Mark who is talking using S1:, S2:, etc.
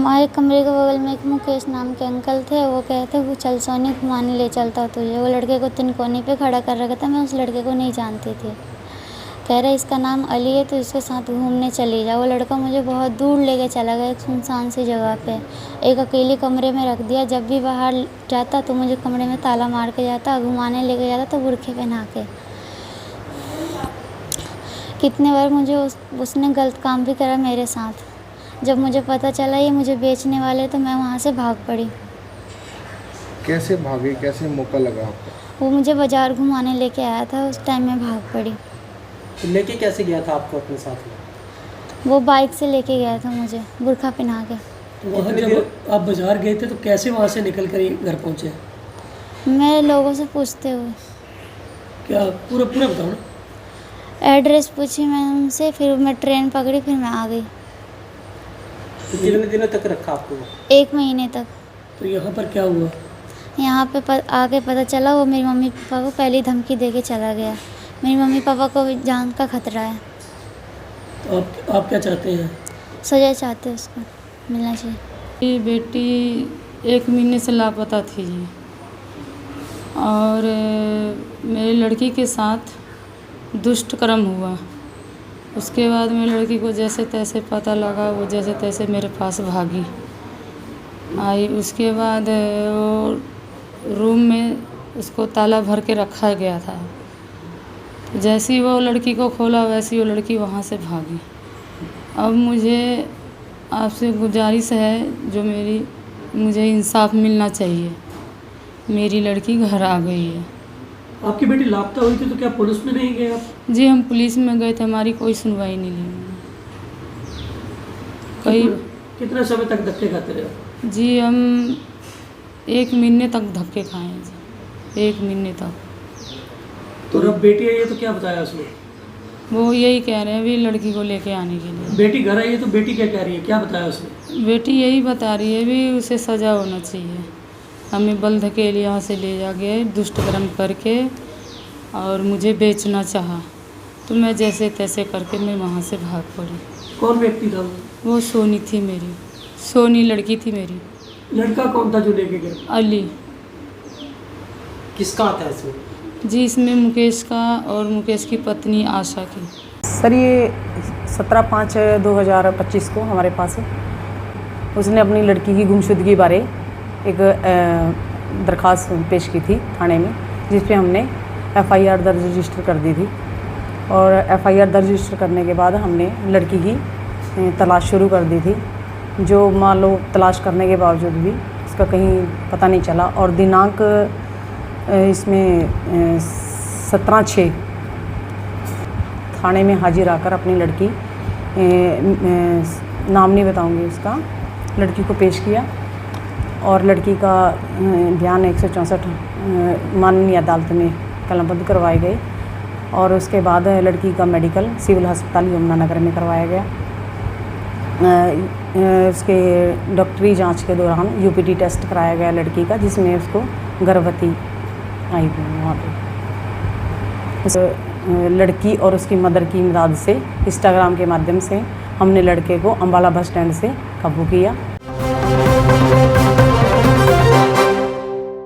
S1: हमारे कमरे के बगल में एक मुकेश नाम के अंकल थे। वो कहते वो चल सोनी घुमाने ले चलता तुझे। वो लड़के को तिनकोनी पे खड़ा कर रखा था। मैं उस लड़के को नहीं जानती थी। कह रहा इसका नाम अली है तो इसके साथ घूमने चली जा। वो लड़का मुझे बहुत दूर लेके चला गया, एक सुनसान सी जगह पे, एक अकेले कमरे में रख दिया। जब भी बाहर जाता तो मुझे कमरे में ताला मार के जाता, घुमाने लेके जाता तो बुर्खे पहना के। कितने बार मुझे उसने गलत काम भी करा मेरे साथ। जब मुझे पता चला ये मुझे बेचने वाले तो मैं वहाँ से भाग पड़ी।
S2: कैसे भागे, कैसे मौका लगा आपको?
S1: वो मुझे बाज़ार घुमाने लेके आया था, उस टाइम में भाग पड़ी।
S3: तो लेके कैसे गया था आपको अपने साथ में?
S1: वो बाइक से लेके गया था मुझे बुर्खा पहना के।
S3: तो वहाँ जब आप बाज़ार गए थे तो कैसे वहाँ से निकल कर घर पहुँचे?
S1: मैं लोगों से पूछते हुए।
S3: क्या पूरा बताओ ना।
S1: एड्रेस पूछी मैंने उनसे, फिर मैं ट्रेन पकड़ी, फिर मैं आ गई।
S3: तो कितने दिनों तक रखा आपको?
S1: 1 महीने तक।
S3: तो यहाँ पर क्या हुआ?
S1: यहाँ पे आके पता चला वो मेरी मम्मी पापा को पहली धमकी दे के चला गया। मेरी मम्मी पापा को भी जान का खतरा है।
S3: तो आप क्या चाहते हैं?
S1: सजा चाहते हैं, उसको मिलना चाहिए।
S4: मेरी बेटी 1 महीने से लापता थी जी, और मेरी लड़की के साथ दुष्ट कर्म हुआ। उसके बाद मेरी लड़की को जैसे तैसे पता लगा, वो जैसे तैसे मेरे पास भागी आई। उसके बाद वो रूम में उसको ताला भर के रखा गया था। तो जैसे ही वो लड़की को खोला वैसे ही वो लड़की वहाँ से भागी। अब मुझे आपसे गुजारिश है, जो मुझे इंसाफ मिलना चाहिए। मेरी लड़की घर आ गई है।
S3: आपकी बेटी लापता हुई थी तो क्या पुलिस में नहीं गए आप?
S4: जी हम पुलिस में गए थे, हमारी कोई सुनवाई नहीं ली। कई
S3: कितने समय तक धक्के खाते रहे?
S4: जी हम 1 महीने तक धक्के खाए हैं जी, 1 महीने तक।
S3: तो जब बेटी आई है तो क्या बताया उसने?
S4: वो यही कह रहे हैं भी लड़की को लेके आने के लिए।
S3: बेटी घर आई है तो बेटी क्या कह रही है, क्या बताया उसने?
S4: बेटी यही बता रही है भी उसे सज़ा होना चाहिए। हमें बल धकेल यहाँ से ले जा गए दुष्ट कर्म करके, और मुझे बेचना चाहा। तो मैं जैसे तैसे करके मैं वहाँ से भाग पड़ी।
S3: कौन व्यक्ति था
S4: वो सोनी थी मेरी, सोनी लड़की थी मेरी।
S3: लड़का कौन था जो लेके गया?
S4: अली।
S3: किसका था इसमें?
S4: जी इसमें मुकेश का और मुकेश की पत्नी आशा की।
S5: सर ये 17/5/2025 को हमारे पास उसने अपनी लड़की की गुमशुदगी बारे एक दरख्वास्त पेश की थी थाने में, जिस पे हमने FIR दर्ज रजिस्टर कर दी थी। और FIR दर्ज रजिस्टर करने के बाद हमने लड़की की तलाश शुरू कर दी थी। जो मान लो तलाश करने के बावजूद भी उसका कहीं पता नहीं चला। और दिनांक इसमें 17/6 थाने में हाजिर आकर अपनी लड़की, नाम नहीं बताऊंगी उसका, लड़की को पेश किया। और लड़की का बयान 164 माननीय अदालत में कलमबद्ध करवाए गए। और उसके बाद लड़की का मेडिकल सिविल अस्पताल यमुनानगर में करवाया गया। उसके डॉक्टरी जांच के दौरान UPT टेस्ट कराया गया लड़की का, जिसमें उसको गर्भवती आई थी। वहाँ पे उस लड़की और उसकी मदर की इमदाद से इंस्टाग्राम के माध्यम से हमने लड़के को अम्बाला बस स्टैंड से काबू किया।